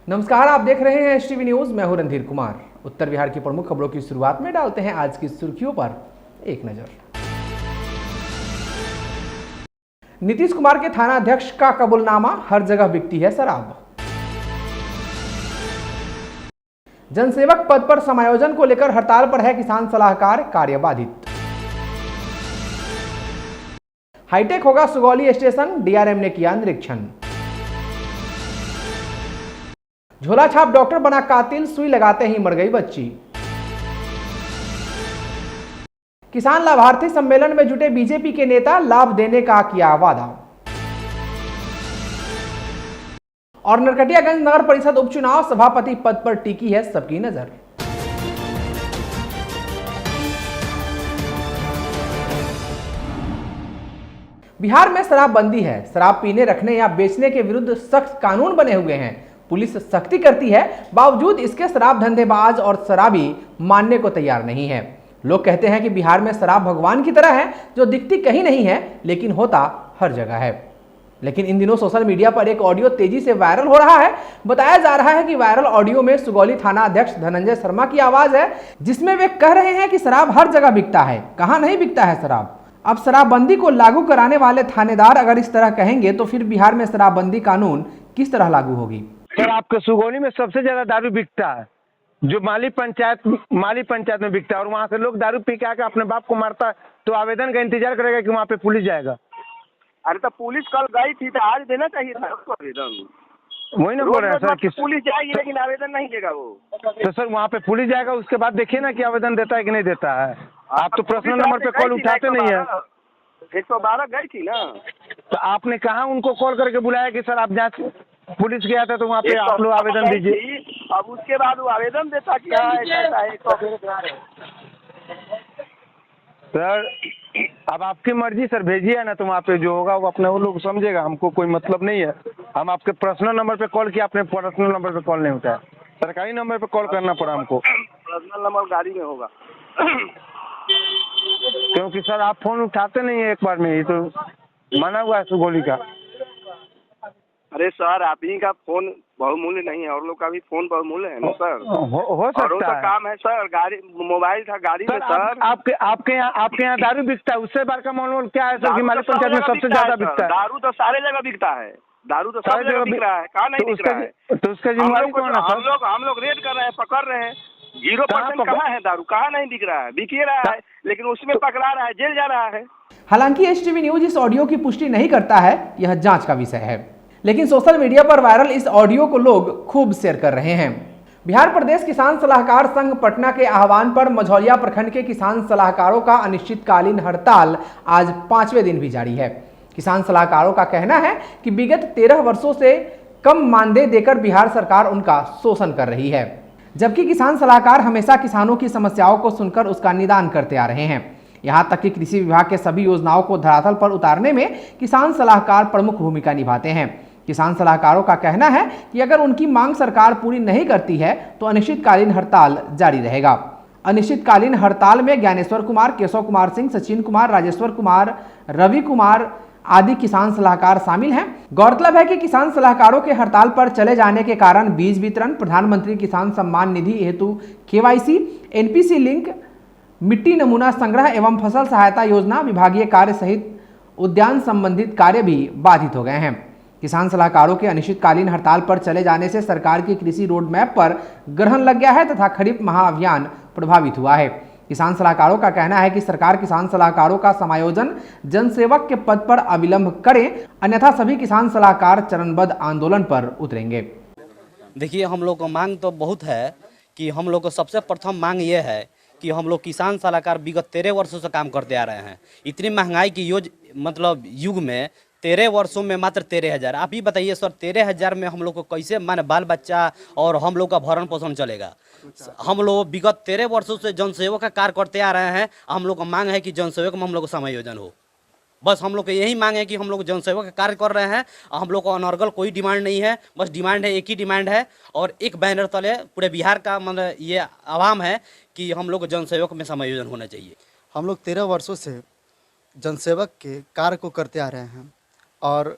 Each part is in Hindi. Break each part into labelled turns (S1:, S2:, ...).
S1: नमस्कार, आप देख रहे हैं एसटीवी न्यूज। मैं हूं रणधीर कुमार। उत्तर बिहार की प्रमुख खबरों की शुरुआत में डालते हैं आज की सुर्खियों पर एक नजर। नीतीश कुमार के थाना अध्यक्ष का कबूलनामा, हर जगह बिकती है शराब। जनसेवक पद पर समायोजन को लेकर हड़ताल पर है किसान सलाहकार, कार्य बाधित। हाईटेक होगा सुगौली स्टेशन, डीआरएम ने किया निरीक्षण। झोला छाप डॉक्टर बना कातिल, सुई लगाते ही मर गई बच्ची। किसान लाभार्थी सम्मेलन में जुटे बीजेपी के नेता, लाभ देने का किया वादा। और नरकटियागंज नगर परिषद उपचुनाव, सभापति पद पर टिकी है सबकी नजर। बिहार में शराबबंदी है। शराब पीने, रखने या बेचने के विरुद्ध सख्त कानून बने हुए हैं। पुलिस सख्ती करती है, बावजूद इसके शराब धंधेबाज और शराबी मानने को तैयार नहीं है। लोग कहते हैं कि बिहार में शराब भगवान की तरह है, जो दिखती कहीं नहीं है लेकिन होता हर जगह है। लेकिन इन दिनों सोशल मीडिया पर एक ऑडियो तेजी से वायरल हो रहा है। बताया जा रहा है कि वायरल ऑडियो में सुगौली थाना अध्यक्ष धनंजय शर्मा की आवाज है, जिसमें वे कह रहे हैं कि शराब हर जगह बिकता है। कहां नहीं बिकता है शराब? अब शराबबंदी को लागू कराने वाले थानेदार अगर इस तरह कहेंगे तो फिर बिहार में शराबबंदी कानून किस तरह लागू होगी?
S2: सर, आपके सुगौली में सबसे ज्यादा दारू बिकता है, जो माली पंचायत में बिकता है। और वहाँ से लोग दारू पी के आके अपने बाप को मारता है, तो आवेदन का इंतजार करेगा कि वहाँ पे पुलिस जाएगा।
S3: अरे तो पुलिस कल गई थी तो आज देना चाहिए था उसको आवेदन।
S2: वही ना बोल रहे हैं सर कि
S3: पुलिस जाएगी लेकिन आवेदन नहीं देगा वो।
S2: तो सर वहाँ पे पुलिस जाएगा, उसके बाद देखिए ना कि आवेदन देता है कि नहीं देता है। आप तो पर्सनल नंबर पे कॉल उठाते नहीं है।
S3: 112 गई थी ना,
S2: तो आपने कहा उनको कॉल करके बुलाया कि सर आप जांच, पुलिस गया था तो वहाँ पे आप लोग आवेदन दीजिए।
S3: अब उसके बाद वो आवेदन देता कि हाँ ऐसा है।
S2: सर अब आपकी मर्जी सर, भेजिए ना, तो वहाँ पे जो होगा वो अपने वो लोग समझेगा, हमको कोई मतलब नहीं है। हम आपके पर्सनल नंबर पे कॉल किया, अपने पर्सनल नंबर पे कॉल नहीं उठाया, सरकारी नंबर पे कॉल करना पड़ा हमको।
S3: पर्सनल नंबर गाड़ी में होगा
S2: क्योंकि सर आप फोन उठाते नहीं है एक बार में ही, तो माना हुआ है सुगौली का।
S3: अरे सर, आप ही का फोन बहुमूल्य नहीं है, और लोग का भी फोन बहुमूल्य है ना सर।
S2: हो सकता है।
S3: काम है सर, गाड़ी मोबाइल था गाड़ी में सर।
S2: आपके यहाँ दारू बिकता है, उससे बड़ा का मामला क्या है सर कि माली पंचायत में सबसे ज्यादा बिकता है?
S3: दारू तो सारे जगह बिकता है, दारू तो सब जगह बिक रहा है, कहाँ नहीं बिक रहा है?
S2: तो उसका जिम्मेदारी कौन है सर?
S3: हम लोग रेड कर रहे हैं, पकड़ रहे हैं। 0% कहाँ है दारू, कहाँ नहीं बिक रहा है? बिक ही रहा है, लेकिन उसमें पकड़ा रहा है, जेल जा रहा है।
S1: हालांकि एसटीवी न्यूज इस ऑडियो की पुष्टि नहीं करता है, यह जांच का विषय है। लेकिन सोशल मीडिया पर वायरल इस ऑडियो को लोग खूब शेयर कर रहे हैं। बिहार प्रदेश किसान सलाहकार संघ पटना के आह्वान पर मझौलिया प्रखंड के किसान सलाहकारों का अनिश्चितकालीन हड़ताल आज 5वें दिन भी जारी है। किसान सलाहकारों का कहना है कि विगत 13 वर्षों से कम मानदेय देकर बिहार सरकार उनका शोषण कर रही है, जबकि किसान सलाहकार हमेशा किसानों की समस्याओं को सुनकर उसका निदान करते आ रहे हैं। यहां तक कि कृषि विभाग के सभी योजनाओं को धरातल पर उतारने में किसान सलाहकार प्रमुख भूमिका निभाते हैं। किसान सलाहकारों का कहना है कि अगर उनकी मांग सरकार पूरी नहीं करती है तो अनिश्चितकालीन हड़ताल जारी रहेगा। अनिश्चितकालीन हड़ताल में ज्ञानेश्वर कुमार, केशव कुमार सिंह, सचिन कुमार, राजेश्वर कुमार, रवि कुमार आदि किसान सलाहकार शामिल हैं। गौरतलब है कि किसान सलाहकारों के हड़ताल पर चले जाने के कारण बीज वितरण, प्रधानमंत्री किसान सम्मान निधि हेतु केवाईसी, एनपीसी लिंक, मिट्टी नमूना संग्रह एवं फसल सहायता योजना, विभागीय कार्य सहित उद्यान संबंधित कार्य भी बाधित हो गए हैं। किसान सलाहकारों के अनिश्चितकालीन हड़ताल पर चले जाने से सरकार की कृषि रोड मैप पर ग्रहण लग गया है तथा खरीफ महाअभियान प्रभावित हुआ है। किसान सलाहकारों का कहना है कि सरकार किसान सलाहकारों का समायोजन जनसेवक के पद पर अविलंब करे, अन्यथा सभी किसान सलाहकार चरणबद्ध आंदोलन पर उतरेंगे।
S4: देखिए, हम लोग को मांग तो बहुत है कि हम लोग को सबसे प्रथम मांग ये है कि हम लोग किसान सलाहकार विगत 13 वर्षों से काम करते आ रहे हैं। इतनी महंगाई की युग में 13 वर्षों में मात्र 13,000। आप ही बताइए सर, 13,000 में हम लोग को कैसे माने बाल बच्चा और हम लोग का भरण पोषण चलेगा? हम लोग विगत 13 वर्षों से जनसेवक का कार्य करते आ रहे हैं। हम लोग का मांग है कि जनसेवक में हम लोग को समायोजन हो। बस हम लोग को यही मांग है कि हम लोग जनसेवक का कार्य कर रहे हैं। हम लोग को अनर्गल कोई डिमांड नहीं है, बस डिमांड है, एक ही डिमांड है, और एक बैनर तले पूरे बिहार का मतलब ये आवाम है कि हम लोग जनसेवक में समायोजन होना चाहिए।
S5: हम लोग 13 वर्षों से जनसेवक के कार्य को करते आ रहे हैं और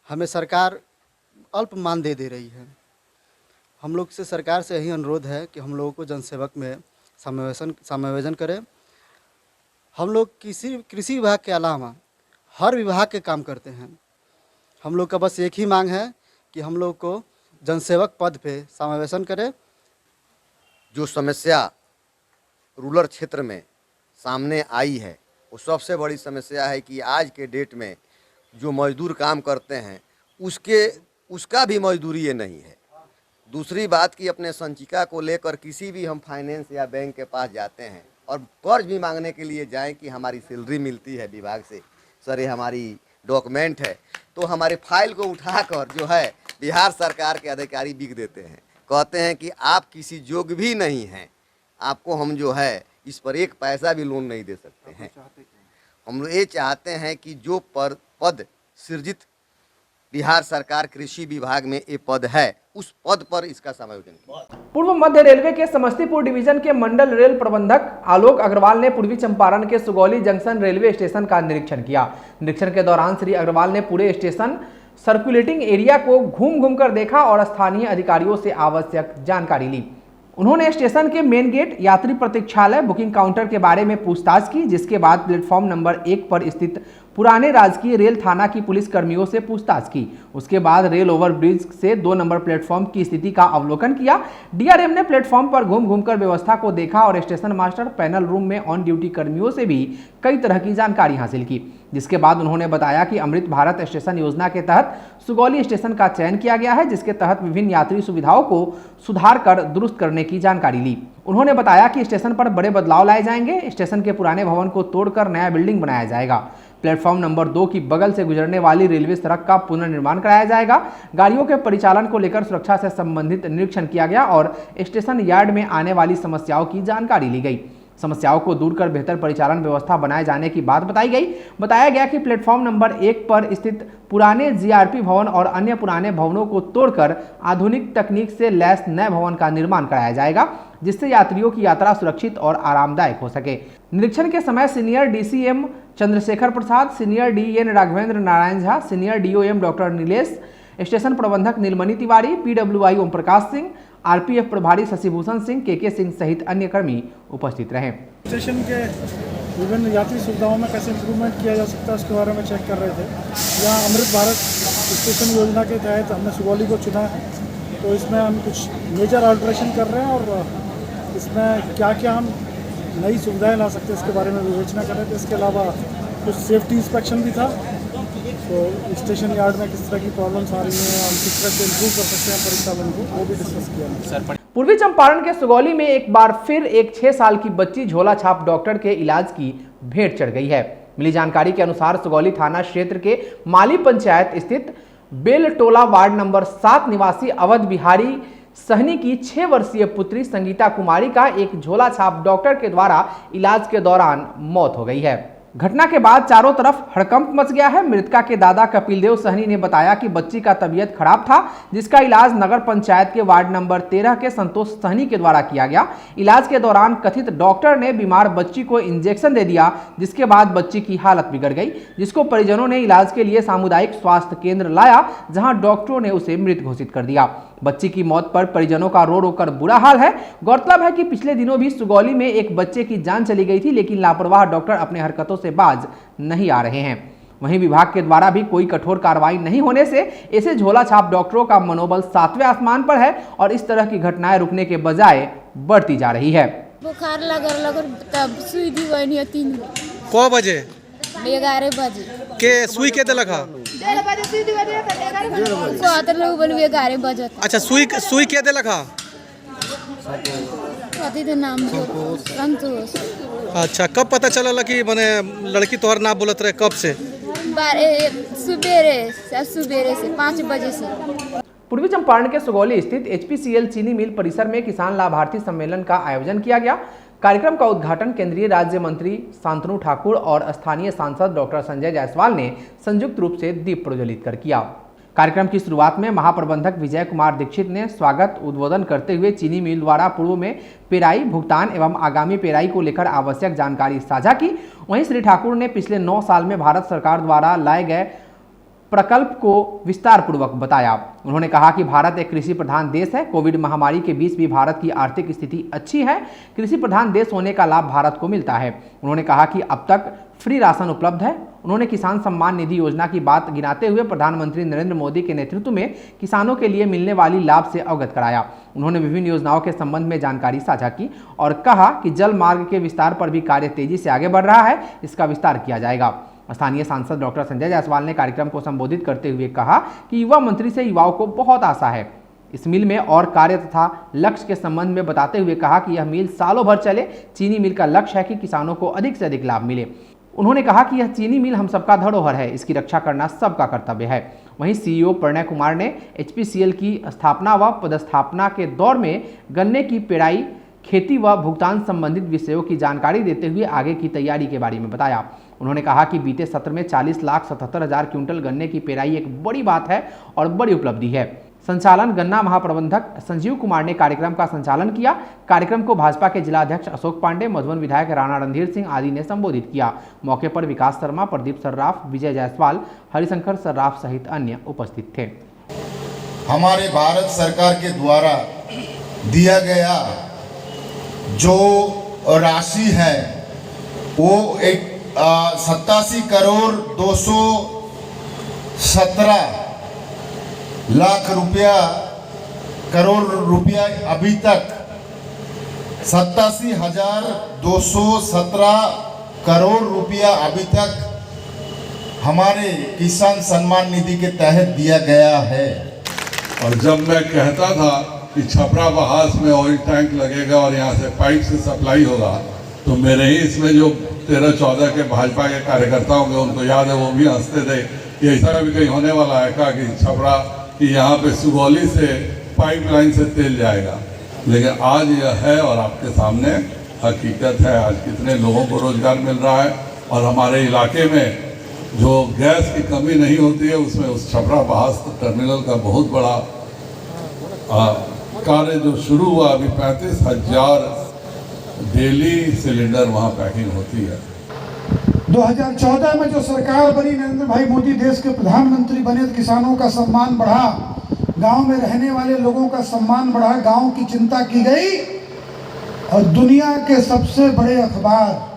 S5: हमें सरकार अल्प मानदेय दे रही है। हम लोग से सरकार से यही अनुरोध है कि हम लोगों को जनसेवक में समावेशन करें। हम लोग कृषि विभाग के अलावा हर विभाग के काम करते हैं। हम लोग का बस एक ही मांग है कि हम लोग को जनसेवक पद पे समावेशन करें।
S6: जो समस्या रूरल क्षेत्र में सामने आई है वो सबसे बड़ी समस्या है कि आज के डेट में जो मजदूर काम करते हैं उसका भी मजदूरी ये नहीं है। दूसरी बात कि अपने संचिका को लेकर किसी भी हम फाइनेंस या बैंक के पास जाते हैं और कर्ज भी मांगने के लिए जाएं कि हमारी सैलरी मिलती है विभाग से, सर ये हमारी डॉक्यूमेंट है, तो हमारे फाइल को उठाकर जो है बिहार सरकार के अधिकारी बिक देते हैं। कहते हैं कि आप किसी योग्य भी नहीं हैं, आपको हम जो है इस पर एक पैसा भी लोन नहीं दे सकते हैं। हम लोग ये चाहते हैं कि जो पद सृजित बिहार सरकार कृषि विभाग में ये पद है उस पद पर इसका समायोजन किया।
S1: पूर्व मध्य रेलवे के समस्तीपुर डिवीजन के मंडल रेल प्रबंधक आलोक अग्रवाल ने पूर्वी चंपारण के सुगौली जंक्शन रेलवे स्टेशन का निरीक्षण किया। निरीक्षण के दौरान श्री अग्रवाल ने पूरे स्टेशन सर्कुलेटिंग एरिया को घूम कर देखा और स्थानीय अधिकारियों से आवश्यक जानकारी ली। उन्होंने स्टेशन के मेन गेट, यात्री प्रतीक्षालय, बुकिंग काउंटर के बारे में पूछताछ की, जिसके बाद प्लेटफॉर्म नंबर 1 पर स्थित पुराने राजकीय रेल थाना की पुलिस कर्मियों से पूछताछ की। उसके बाद रेल ओवरब्रिज से 2 नंबर प्लेटफॉर्म की स्थिति का अवलोकन किया। डीआरएम ने प्लेटफॉर्म पर घूम कर व्यवस्था को देखा और स्टेशन मास्टर पैनल रूम में ऑन ड्यूटी कर्मियों से भी कई तरह की जानकारी हासिल की। जिसके बाद उन्होंने बताया कि अमृत भारत स्टेशन योजना के तहत सुगौली स्टेशन का चयन किया गया है, जिसके तहत विभिन्न यात्री सुविधाओं को सुधार कर दुरुस्त करने की जानकारी ली। उन्होंने बताया कि स्टेशन पर बड़े बदलाव लाए जाएंगे। स्टेशन के पुराने भवन को तोड़कर नया बिल्डिंग बनाया जाएगा। प्लेटफॉर्म नंबर 2 की बगल से गुजरने वाली रेलवे सड़क का पुनर्निर्माण कराया जाएगा। गाड़ियों के परिचालन को लेकर सुरक्षा से संबंधित निरीक्षण किया गया और स्टेशन यार्ड में आने वाली समस्याओं की जानकारी ली गई। समस्याओं को दूर कर बेहतर परिचालन व्यवस्था बनाए जाने की बात बताई गई। बताया गया कि प्लेटफॉर्म नंबर 1 पर स्थित पुराने जीआरपी भवन और अन्य पुराने भवनों को तोड़कर आधुनिक तकनीक से लैस नए भवन का निर्माण कराया जाएगा, जिससे यात्रियों की यात्रा सुरक्षित और आरामदायक हो सके। निरीक्षण के समय senior DCM Chandrashekhar Prasad, senior DN Raghavendra Narayan Jha, senior DOM doctor Nilesh, station प्रबंधक नीलमणि तिवारी, पीडब्ल्यूआई ओम प्रकाश सिंह, आरपीएफ प्रभारी शशिभूषण सिंह, केके सिंह सहित अन्य कर्मी उपस्थित रहे।
S7: स्टेशन के विभिन्न यात्री सुविधाओं में कैसे इम्प्रूवमेंट किया जा सकता है उसके बारे में चेक कर रहे थे। यहाँ अमृत भारत स्टेशन योजना के तहत हमने सुगौली को चुना है, तो इसमें हम कुछ मेजर अल्ट्रेशन कर रहे हैं और इसमें क्या क्या हम नई सुविधाएं ला सकते हैं इसके बारे में विवेचना कर रहे थे। इसके अलावा कुछ सेफ्टी इंस्पेक्शन भी था, तो स्टेशन यार्ड में किस तरह की प्रॉब्लम्स आ रही हैं, हम किस तरह से इम्प्रूव कर सकते हैं परिचालन को, वो भी डिस्कस किया।
S1: पूर्वी चंपारण के सुगौली में एक बार फिर एक 6 साल की बच्ची झोला छाप डॉक्टर के इलाज की भेंट चढ़ गई है। मिली जानकारी के अनुसार सुगौली थाना क्षेत्र के माली पंचायत स्थित बेलटोला वार्ड नंबर 7 निवासी अवध बिहारी सहनी की 6 वर्षीय पुत्री संगीता कुमारी का एक झोला छाप डॉक्टर के द्वारा इलाज के दौरान मौत हो गई है। घटना के बाद चारों तरफ हड़कंप मच गया है। मृतका के दादा कपिल देव सहनी ने बताया कि बच्ची का तबीयत खराब था, जिसका इलाज नगर पंचायत के वार्ड नंबर 13 के संतोष सहनी के द्वारा किया गया। इलाज के दौरान कथित डॉक्टर ने बीमार बच्ची को इंजेक्शन दे दिया, जिसके बाद बच्ची की हालत बिगड़ गई, जिसको परिजनों ने इलाज के लिए सामुदायिक स्वास्थ्य केंद्र लाया, जहां डॉक्टरों ने उसे मृत घोषित कर दिया। बच्ची की मौत पर परिजनों का रो कर बुरा हाल है। गौरतलब है कि पिछले दिनों भी सुगौली में एक बच्चे की जान चली गई थी, लेकिन लापरवाह डॉक्टर अपने हरकतों से बाज नहीं आ रहे हैं। वहीं विभाग के द्वारा भी कोई कठोर कार्रवाई नहीं होने से ऐसे झोला छाप डॉक्टरों का मनोबल 7वें आसमान पर है और इस तरह की घटनाएं रुकने के बजाय बढ़ती जा रही है।
S8: बुखार लगल तब सुई दी 3
S9: क बजे
S8: 11 बजे
S9: के सुई के देलक हा?
S8: लोग बोल 11 बजे।
S9: अच्छा, सुई के देलक हा?
S8: कथी तो नाम संतोष।
S9: अच्छा, कब पता चलल कि माने लड़की तोहर नाम बोलत रहे? कब से?
S8: सुबेरे से 5 बजे से।
S1: पूर्वी चंपारण के सुगौली स्थित एचपीसीएल चीनी मिल परिसर में किसान लाभार्थी सम्मेलन का आयोजन किया गया। कार्यक्रम का उद्घाटन केंद्रीय राज्य मंत्री शांतनु ठाकुर और स्थानीय सांसद डॉक्टर संजय जायसवाल ने संयुक्त रूप से दीप प्रज्वलित कर किया। कार्यक्रम की शुरुआत में महाप्रबंधक विजय कुमार दीक्षित ने स्वागत उद्बोधन करते हुए चीनी मिल द्वारा पूर्व में पेराई भुगतान एवं आगामी पेराई को लेकर आवश्यक जानकारी साझा की। वहीं श्री ठाकुर ने पिछले 9 साल में भारत सरकार द्वारा लाए गए प्रकल्प को विस्तार पूर्वक बताया। उन्होंने कहा कि भारत एक कृषि प्रधान देश है। कोविड महामारी के बीच भी भारत की आर्थिक स्थिति अच्छी है। कृषि प्रधान देश होने का लाभ भारत को मिलता है। उन्होंने कहा कि अब तक फ्री राशन उपलब्ध है। उन्होंने किसान सम्मान निधि योजना की बात गिनाते हुए प्रधानमंत्री नरेंद्र मोदी के नेतृत्व में किसानों के लिए मिलने वाली लाभ से अवगत कराया। उन्होंने विभिन्न योजनाओं के संबंध में जानकारी साझा की और कहा कि जल मार्ग के विस्तार पर भी कार्य तेजी से आगे बढ़ रहा है, इसका विस्तार किया जाएगा। स्थानीय सांसद डॉक्टर संजय जायसवाल ने कार्यक्रम को संबोधित करते हुए कहा कि युवा मंत्री से युवाओं को बहुत आशा है। इस मिल में और कार्य तथा लक्ष्य के संबंध में बताते हुए कहा कि यह मिल सालों भर चले। चीनी मिल का लक्ष्य है कि किसानों को अधिक से अधिक लाभ मिले। उन्होंने कहा कि यह चीनी मिल हम सबका धरोहर है, इसकी रक्षा करना सबका कर्तव्य है। वहीं सीईओ प्रणय कुमार ने एचपीसीएल की स्थापना व पदस्थापना के दौर में गन्ने की पेराई, खेती व भुगतान संबंधित विषयों की जानकारी देते हुए आगे की तैयारी के बारे में बताया। उन्होंने कहा कि बीते सत्र में 40,77,000 क्विंटल गन्ने की पेराई एक बड़ी बात है और बड़ी उपलब्धि है। संचालन गन्ना महाप्रबंधक संजीव कुमार ने कार्यक्रम का संचालन किया। कार्यक्रम को भाजपा के जिला अध्यक्ष अशोक पांडे, मधुबन विधायक राणा रणधीर सिंह आदि ने संबोधित किया। मौके पर विकास शर्मा, प्रदीप सर्राफ, विजय जायसवाल, हरिशंकर सर्राफ सहित अन्य उपस्थित थे।
S10: हमारे भारत सरकार के द्वारा दिया गया जो राशि है वो 87 करोड़ 217 लाख करोड़ रुपया अभी तक 87,217 करोड़ रुपया अभी तक हमारे किसान सम्मान निधि के तहत दिया गया है।
S11: और जब मैं कहता था कि छपरा बहास में ऑयल टैंक लगेगा और यहाँ से पाइप से सप्लाई होगा, तो मेरे ही इसमें जो 13-14 के भाजपा के कार्यकर्ता होंगे उनको याद है, वो भी हंसते थे कि ऐसा भी कहीं होने वाला है क्या कि छपरा कि यहाँ पे सुगौली से पाइपलाइन से तेल जाएगा। लेकिन आज यह है और आपके सामने हकीकत है। आज कितने लोगों को रोजगार मिल रहा है और हमारे इलाके में जो गैस की कमी नहीं होती है उसमें उस छपरा बहास टर्मिनल का बहुत बड़ा कार्य जो शुरू हुआ। अभी 35,000 डेली सिलेंडर वहाँ पैकिंग होती है।
S7: 2014 में जो सरकार बनी, नरेंद्र भाई मोदी देश के प्रधानमंत्री बने, तो किसानों का सम्मान बढ़ा, गांव में रहने वाले लोगों का सम्मान बढ़ा, गांव की चिंता की गई। और दुनिया के सबसे बड़े अखबार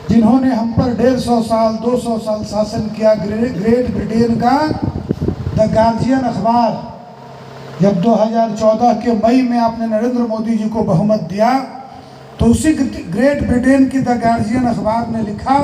S7: जिन्होंने हम पर 150 साल 200 साल शासन किया, ग्रेट ब्रिटेन का द गार्जियन अखबार, जब 2014 के मई में आपने नरेंद्र मोदी जी को बहुमत दिया, तो उसी ग्रेट ब्रिटेन की द गार्जियन अखबार ने लिखा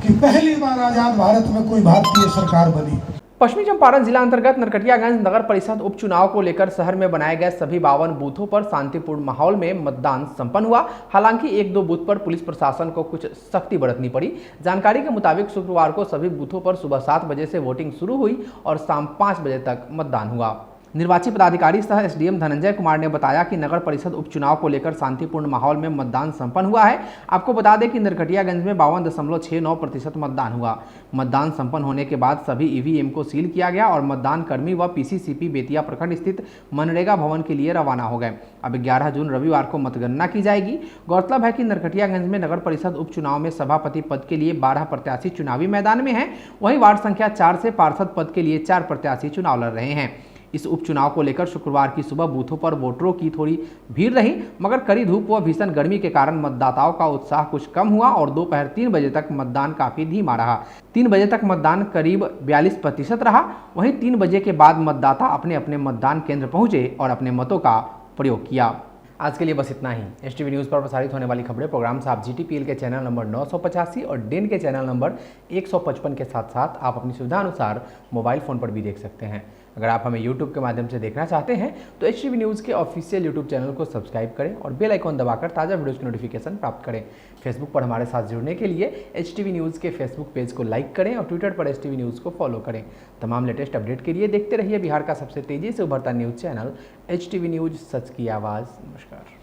S7: कि पहली बार आजाद भारत में कोई भारतीय सरकार बनी।
S1: पश्चिमी चंपारण जिला अंतर्गत नरकटियागंज नगर परिषद उपचुनाव को लेकर शहर में बनाए गए सभी 52 बूथों पर शांतिपूर्ण माहौल में मतदान संपन्न हुआ। हालांकि 1-2 बूथ पर पुलिस प्रशासन को कुछ सख्ती बरतनी पड़ी। जानकारी के मुताबिक शुक्रवार को सभी बूथों पर सुबह 7 बजे से वोटिंग शुरू हुई और शाम 5 बजे तक मतदान हुआ। निर्वाची पदाधिकारी सह एसडीएम धनंजय कुमार ने बताया कि नगर परिषद उपचुनाव को लेकर शांतिपूर्ण माहौल में मतदान संपन्न हुआ है। आपको बता दें कि नरकटियागंज में 52.69% मतदान हुआ। मतदान संपन्न होने के बाद सभी ईवीएम को सील किया गया और मतदान कर्मी व पीसीसीपी बेतिया प्रखंड स्थित मनरेगा भवन के लिए रवाना हो गए। अब 11 जून रविवार को मतगणना की जाएगी। गौरतलब है कि नरकटियागंज में नगर परिषद उपचुनाव में सभापति पद के लिए 12 प्रत्याशी चुनावी मैदान में हैं। वहीं वार्ड संख्या 4 से पार्षद पद के लिए 4 प्रत्याशी चुनाव लड़ रहे हैं। इस उपचुनाव को लेकर शुक्रवार की सुबह बूथों पर वोटरों की थोड़ी भीड़ रही, मगर कड़ी धूप व भीषण गर्मी के कारण मतदाताओं का उत्साह कुछ कम हुआ और दोपहर 3 बजे तक मतदान काफी धीमा रहा। 3 बजे तक मतदान करीब 42% रहा। वहीं 3 बजे के बाद मतदाता अपने अपने मतदान केंद्र पहुंचे और अपने मतों का प्रयोग किया। आज के लिए बस इतना ही। एसटीवी न्यूज़ पर प्रसारित होने वाली खबरें प्रोग्राम्स आप जीटीपीएल के चैनल नंबर 985 और डेन के चैनल नंबर 155 के साथ साथ आप अपनी सुविधा अनुसार मोबाइल फ़ोन पर भी देख सकते हैं। अगर आप हमें यूट्यूब के माध्यम से देखना चाहते हैं तो एचटीवी न्यूज़ के ऑफिशियल यूट्यूब चैनल को सब्सक्राइब करें और बेल आइकॉन दबाकर ताज़ा वीडियोज़ की नोटिफिकेशन प्राप्त करें। फेसबुक पर हमारे साथ जुड़ने के लिए एचटीवी न्यूज़ के फेसबुक पेज को लाइक करें और ट्विटर पर एचटीवी न्यूज़ को फॉलो करें। तमाम लेटेस्ट अपडेट के लिए देखते रहिए बिहार का सबसे तेज़ी से उभरता न्यूज़ चैनल एचटीवी न्यूज़, सच की आवाज़। नमस्कार।